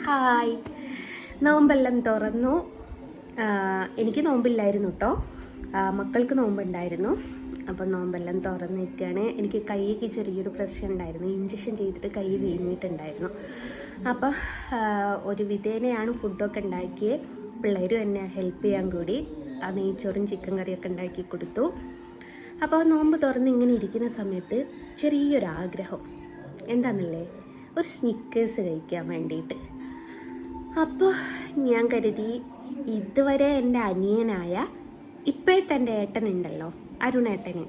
Hi, നോമ്പെല്ലാം തുറന്നു. എനിക്ക് നോമ്പില്ലായിരുന്നു കേട്ടോ, മക്കൾക്ക് നോമ്പുണ്ടായിരുന്നു. അപ്പം നോമ്പെല്ലാം തുറന്നിരിക്കുകയാണ്. എനിക്ക് കൈക്ക് ചെറിയൊരു പ്രശ്നം ഉണ്ടായിരുന്നു, ഇഞ്ചക്ഷൻ ചെയ്തിട്ട് കൈ വീണിട്ടുണ്ടായിരുന്നു. അപ്പം ഒരു വിധേനയാണ് ഫുഡൊക്കെ ഉണ്ടാക്കിയത്. പിള്ളേരും എന്നെ ഹെൽപ്പ് ചെയ്യാൻ കൂടി ആ നെയ്ച്ചോറും ചിക്കൻ കറിയൊക്കെ ഉണ്ടാക്കി കൊടുത്തു. അപ്പോൾ നോമ്പ് തുറന്ന് ഇങ്ങനെ ഇരിക്കുന്ന സമയത്ത് ചെറിയൊരാഗ്രഹം എന്താണെന്നല്ലേ, ഒരു സ്നിക്കേഴ്സ് കഴിക്കാൻ വേണ്ടിയിട്ട്. അപ്പോൾ ഞാൻ കരുതി ഇതുവരെ എൻ്റെ അനിയനായ ഇപ്പോഴത്തെ എൻ്റെ ഏട്ടനുണ്ടല്ലോ, അരുണേട്ടന്,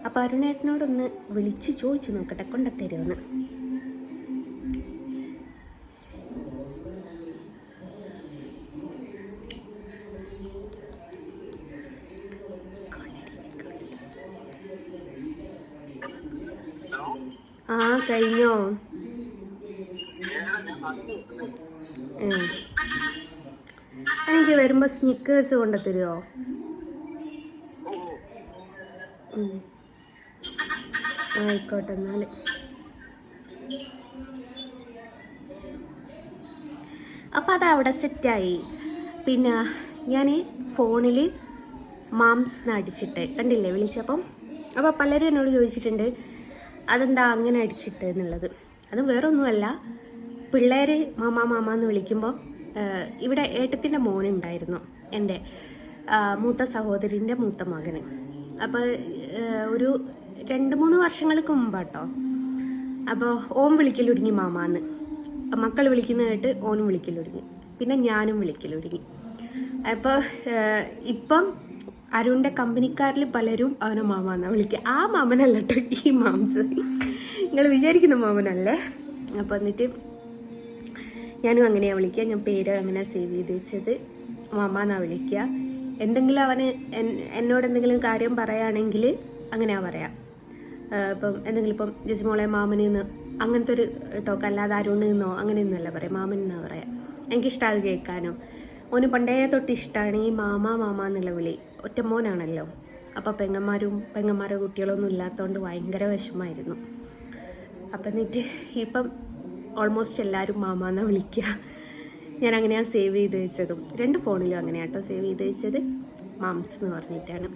അപ്പോൾ അരുണേട്ടനോടൊന്ന് വിളിച്ച് ചോദിച്ചു നോക്കട്ടെ കൊണ്ടുത്തരുമെന്ന്. ആ കഴിഞ്ഞോ? എനിക്ക് വരുമ്പോൾ സ്നിക്കേഴ്സ് കൊണ്ടുത്തരുമോ? ആയിക്കോട്ടെ എന്നാൽ. അപ്പം അതവിടെ സെറ്റായി. പിന്നെ ഞാൻ ഫോണിൽ മാംസ് അടിച്ചിട്ട് കണ്ടില്ലേ വിളിച്ചപ്പം. അപ്പോൾ പലരും എന്നോട് ചോദിച്ചിട്ടുണ്ട് അതെന്താ അങ്ങനെ അടിച്ചിട്ട് എന്നുള്ളത്. അത് വേറൊന്നുമല്ല, പിള്ളേർ മാമ മാമ എന്ന് വിളിക്കുമ്പോൾ ഇവിടെ ഏട്ടത്തിൻ്റെ മോനുണ്ടായിരുന്നു, എൻ്റെ മൂത്ത സഹോദരിൻ്റെ മൂത്ത മകന്. അപ്പോൾ ഒരു 2-3 വർഷങ്ങൾക്ക് മുമ്പാട്ടോ. അപ്പോൾ ഓൻ വിളിക്കലൊടുങ്ങി മാമാന്ന്, മക്കൾ വിളിക്കുന്ന കേട്ട് ഓനും വിളിക്കലൊടുങ്ങി, പിന്നെ ഞാനും വിളിക്കലൊടുങ്ങി. അപ്പോൾ ഇപ്പം അരുണിൻ്റെ കമ്പനിക്കാരിൽ പലരും അവനെ മാമാന്നാണ് വിളിക്കുക. ആ മാമനല്ല കേട്ടോ ഈ മാംസ്, നിങ്ങൾ വിചാരിക്കുന്ന മാമനല്ലേ. അപ്പോൾ എന്നിട്ട് ഞാനും അങ്ങനെയാണ് വിളിക്കുക. ഞാൻ പേര് അങ്ങനെ സേവ് ചെയ്ത് വെച്ചത്, മാമാന്നാണ് വിളിക്കുക. എന്തെങ്കിലും അവന് എന്നോട് എന്തെങ്കിലും കാര്യം പറയുകയാണെങ്കിൽ അങ്ങനെയാണ് പറയാം. ഇപ്പം എന്തെങ്കിലും ഇപ്പം ജസ്മോളെ മാമനെന്ന് അങ്ങനത്തെ ഒരു ടോക്ക്, അല്ലാതെ അരുണെന്നോ അങ്ങനെയൊന്നുമല്ല പറയാം, മാമനെന്നാണ് പറയാം. എനിക്കിഷ്ടമാണ് കേൾക്കാനോ. ഓന് പണ്ടേ തൊട്ട് ഇഷ്ടമാണ് ഈ മാമ മാമ എന്നുള്ള വിളി. ഒറ്റ മോനാണല്ലോ, അപ്പോൾ പെങ്ങന്മാരുടെ കുട്ടികളൊന്നും ഇല്ലാത്തതുകൊണ്ട് ഭയങ്കര വിഷമമായിരുന്നു. അപ്പം എന്നിട്ട് ഇപ്പം ഓൾമോസ്റ്റ് എല്ലാവരും മാമ എന്നാണ് വിളിക്കുക. ഞാൻ അങ്ങനെയാണ് സേവ് ചെയ്ത് വെച്ചതും, 2 ഫോണിലും അങ്ങനെയാണ് കേട്ടോ സേവ് ചെയ്ത് വെച്ചത്, മാംസ് എന്ന് പറഞ്ഞിട്ടാണ്.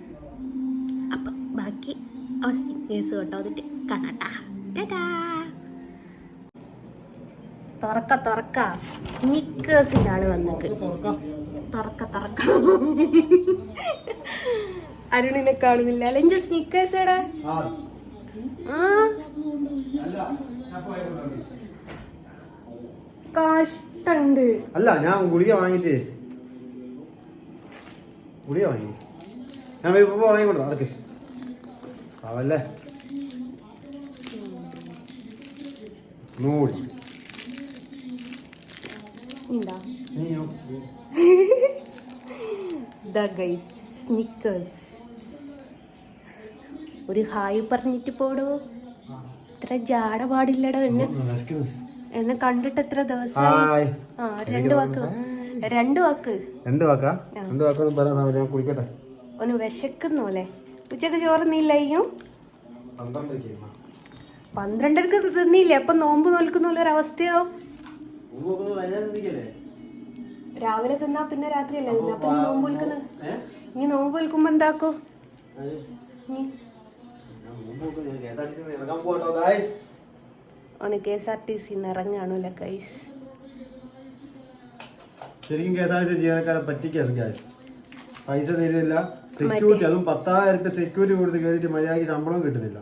അപ്പം ബാക്കി സ്നിക്കേഴ്സ് കേട്ടോ എന്നിട്ട് കാണാട്ടാ. ടാറ്റാ. തുറക്ക സ്നിക്കേഴ്സിൻ്റെ ആള് വന്നിട്ട് തുറക്ക. അരുണിനെ കാണുന്നില്ല. അല്ലെങ്കിൽ സ്നിക്കേഴ്സ് എടാ. കഷ്ടണ്ട്. അല്ല, ഞാൻ ഗുളിക വാങ്ങി ഞാൻ വാങ്ങിക്കൊണ്ടോ അടക്ക് അവല്ലേ നൂടി സ്നിക്കേഴ്സ്. ഒരു ഹായ് പറഞ്ഞിട്ട് പോടോ. ഇത്ര ജാട പാടില്ലടോ എന്നെ കണ്ടിട്ട് എത്ര ദിവസമായി. രണ്ട് വാക്ക് ഒന്ന് വിശക്കുന്നോലെ. ഉച്ചക്ക് ചോറുന്നില്ലയും 12-ക്ക് തിന്നില്ലേ? അപ്പൊ നോമ്പ് നോൽക്കുന്നൊരവസ്ഥയോ? രാവിലെ തിന്നാ പിന്നെ രാത്രിയല്ലേ തിന്നാ. അപ്പൊ നോമ്പ് വിൽക്കുന്നത് നീ നോമ്പ് വിൽക്കുമ്പോ എന്താക്കോ? ഓന് KSRTC ഇറങ്ങാണല്ലോ ഗൈസ്. ശരിക്കും KSRTC ജീവനക്കാരെ പറ്റിക്കാസ് ഗൈസ്. പൈസ തരില്ല, സെക്യൂരിറ്റി, അതും 10,000 രൂപ സെക്യൂരിറ്റി കൊടുത്ത് കയറിയിട്ട് മര്യാദയ്ക്ക് ശമ്പളം കിട്ടുന്നില്ല.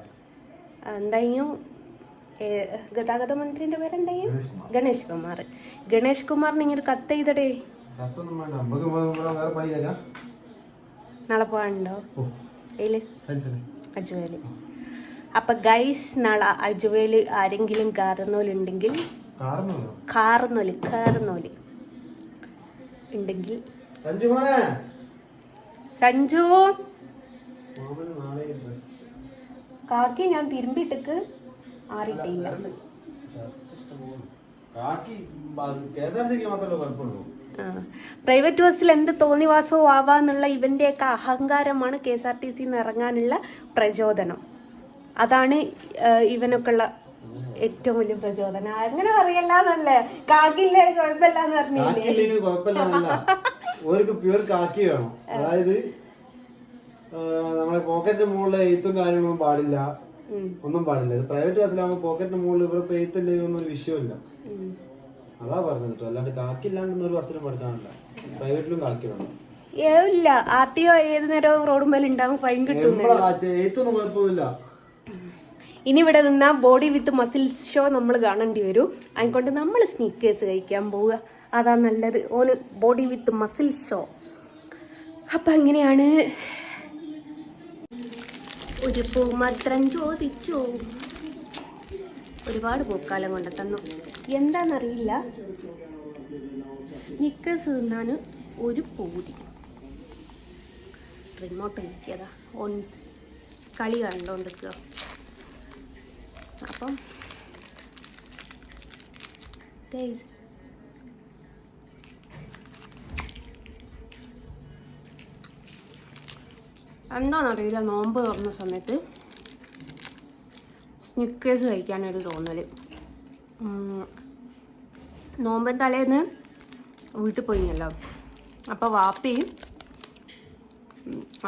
എന്തായും ഗതാഗത മന്ത്രിന്റെ പേരെന്തായും? ഗണേഷ് കുമാറിന് ഇങ്ങനെ കത്ത് ചെയ്തടേ. നാളെ പോകാനുണ്ടോ അജ്മേല്? അപ്പൊ ഗൈസ് നാളെ അജ്മേല് ആരെങ്കിലും കാറുന്നോലുണ്ടെങ്കിൽ ഉണ്ടെങ്കിൽ സഞ്ജു കാക്കി ഞാൻ തിരുമ്പിട്ടക്ക് ആറിയിട്ടില്ല. പ്രൈവറ്റ് ബസ്സിൽ എന്ത് തോന്നിവാസവും ആവാന്നുള്ള ഇവന്റെയൊക്കെ അഹങ്കാരമാണ് KSRTC ഇറങ്ങാനുള്ള പ്രചോദനം. അതാണ് ഇവനൊക്കെയുള്ള ഏറ്റവും വലിയ പ്രചോദനം. അങ്ങനെ പറയല്ലാന്നല്ലേ, കാക്കില്ലേ കുഴപ്പമില്ലാന്ന് പറഞ്ഞില്ലേ? കാക്കില്ലെങ്കിൽ കുഴപ്പമില്ല, ഓർക്ക് പ്യൂർ കാക്കി വേണം. അതായത് നമ്മളെ പോക്കറ്റിന്റെ മുകളിൽ എഴുത്തും കാര്യങ്ങളൊന്നും പാടില്ല, ഒന്നും പാടില്ല. ഇത് പ്രൈവറ്റ് ബസ്സിലാകുമ്പോൾ പോക്കറ്റിന്റെ മുകളിൽ ഇവിടെ എഴുത്തില്ലേ ഒന്നും ഒരു വിഷയമില്ല. അതാ പറഞ്ഞത് കേട്ടോ, അല്ലാണ്ട് കാക്കില്ലാണ്ടൊന്നും ഒരു ബസ്സിലും പഠിക്കാനില്ല. പ്രൈവറ്റിലും കാക്കി വേണം. ഇല്ല, RTO ഏത് നേരവും റോഡ് മേലെ ഉണ്ടാവും, ഫൈൻ കിട്ടും. എഴുത്തൊന്നും കുഴപ്പമില്ല. ഇനി ഇവിടെ നിന്നാ ബോഡി വിത്ത് മസിൽ ഷോ നമ്മൾ കാണേണ്ടി വരും. അതുകൊണ്ട് നമ്മൾ സ്നീക്കേഴ്സ് കഴിക്കാൻ പോവുക, അതാ നല്ലത്. ഓന് ബോഡി വിത്ത് മസിൽ ഷോ. അപ്പം അങ്ങനെയാണ്. ഒരു പൂ മാത്രം ചോദിച്ചു, ഒരുപാട് പൂക്കാലം കൊണ്ട് തന്നു. എന്താണെന്നറിയില്ല, സ്നിക്കേഴ്സ് തിന്നാൻ ഒരു പൂതി. റിമോട്ട് നോക്കിയതാ, ഓൻ കളി കണ്ടോണ്ടിരിക്കുക. അപ്പം എന്താണെന്നറിയില്ല, നോമ്പ് തുറന്ന സമയത്ത് സ്നിക്കേഴ്സ് കഴിക്കാനൊരു തോന്നൽ. നോമ്പൻ തലേന്ന് വീട്ടിൽ പോയില്ലോ, അപ്പോൾ വാപ്പയും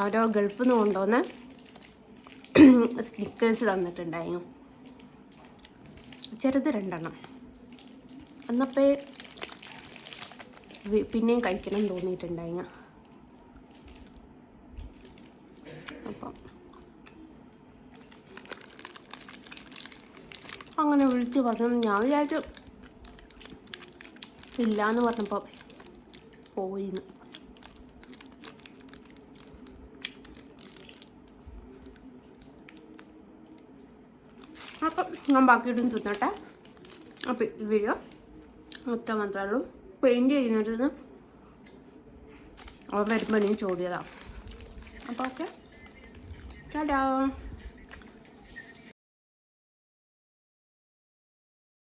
ഓരോ ഗൾഫിൽ നിന്ന് കൊണ്ടുവന്ന് സ്നിക്കേഴ്സ് തന്നിട്ടുണ്ടായിരുന്നു. ചെറുത് 2 എണ്ണം. അന്നപ്പോൾ പിന്നെയും കഴിക്കണം തോന്നിയിട്ടുണ്ടായിരുന്നു. അപ്പം അങ്ങനെ വിളിച്ച് പറഞ്ഞു. ഞാൻ വിചാരിച്ചു ഇല്ലയെന്ന് പറഞ്ഞപ്പോൾ പോയിന്ന്. അപ്പം ഞാൻ ബാക്കിയിട്ടും തിന്നട്ടെ. അപ്പം ഈ വീഡിയോ മൊത്തം മാത്രമേ ഉള്ളൂ. പെയിൻറ്റ് ചെയ്യുന്നിടത്തുനിന്ന് അവൻ വരുമ്പോൾ എനിക്ക് ചോദിയതാണ്. അപ്പോൾ ഓക്കെ, ടാറ്റാ.